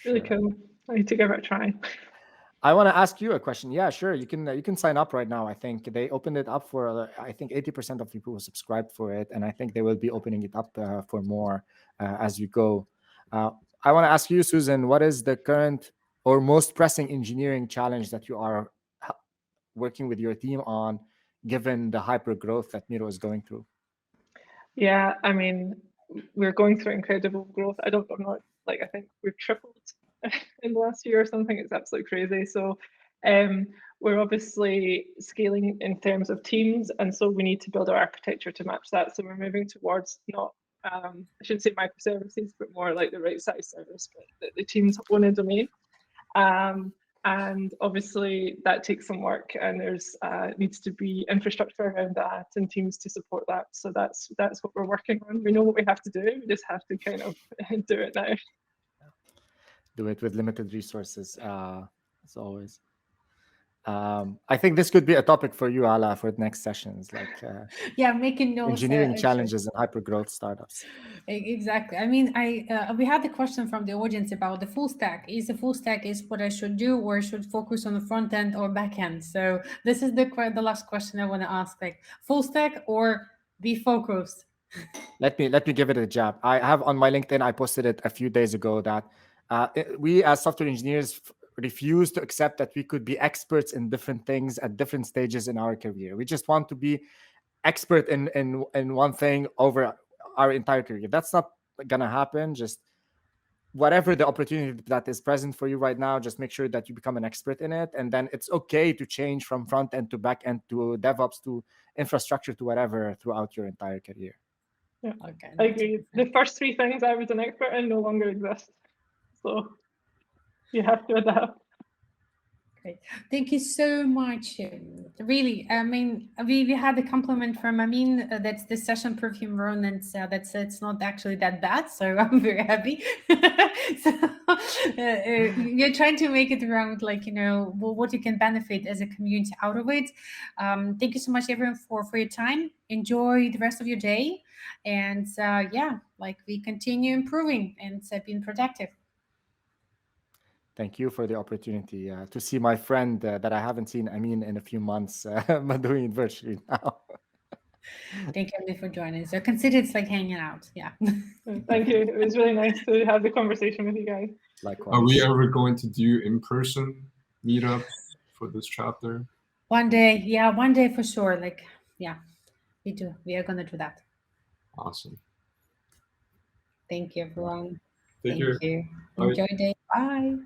Really cool. I need to give it a try. I want to ask you a question. Yeah, sure. You can sign up right now. I think they opened it up for I think 80% of people who subscribed for it, and I think they will be opening it up for more as we go. I want to ask you, Susan, what is the current or most pressing engineering challenge that you are working with your team on, given the hyper growth that Miro is going through? Yeah, I mean, we're going through incredible growth. I think we've tripled in the last year or something. It's absolutely crazy. So we're obviously scaling in terms of teams, and so we need to build our architecture to match that. So we're moving towards not, I shouldn't say microservices, but more like the right size service, but the teams own a domain. And obviously that takes some work, and there's needs to be infrastructure around that and teams to support that. So that's what we're working on. We know what we have to do. We just have to kind of do it now. Do it with limited resources, as always. I think this could be a topic for you, Ala, for the next sessions, like yeah, making notes, engineering challenges in hyper-growth startups. Exactly. I mean, we had the question from the audience about the full stack. Is the full stack is what I should do, or should focus on the front end or back end? So this is the last question I want to ask: like full stack or be focused. Let me give it a jab. I have on my LinkedIn, I posted it a few days ago, that we as software engineers refuse to accept that we could be experts in different things at different stages in our career. We just want to be expert in one thing over our entire career. That's not gonna happen. Just whatever the opportunity that is present for you right now, just make sure that you become an expert in it, and then it's okay to change from front end to back end to DevOps to infrastructure to whatever throughout your entire career. Yeah, okay. I agree. The first three things I was an expert in no longer exist. So you have to adapt. Great. Thank you so much. Really, I mean, we had a compliment from Amin that's the session perfume run, and that's it's not actually that bad. So I'm very happy. So you're trying to make it around, like, you know, what you can benefit as a community out of it. Thank you so much, everyone, for your time. Enjoy the rest of your day, and yeah, like we continue improving and being productive. Thank you for the opportunity to see my friend that I haven't seen, Amin, in a few months, but doing it virtually now. Thank you for joining. So consider it's like hanging out. Yeah. Thank you. It was really nice to have the conversation with you guys. Likewise. Are we ever going to do in-person meetups for this chapter? One day, yeah, one day for sure. Like, yeah, we do. We are gonna do that. Awesome. Thank you, everyone. Take care. Thank you. Bye. Enjoy the day. Bye.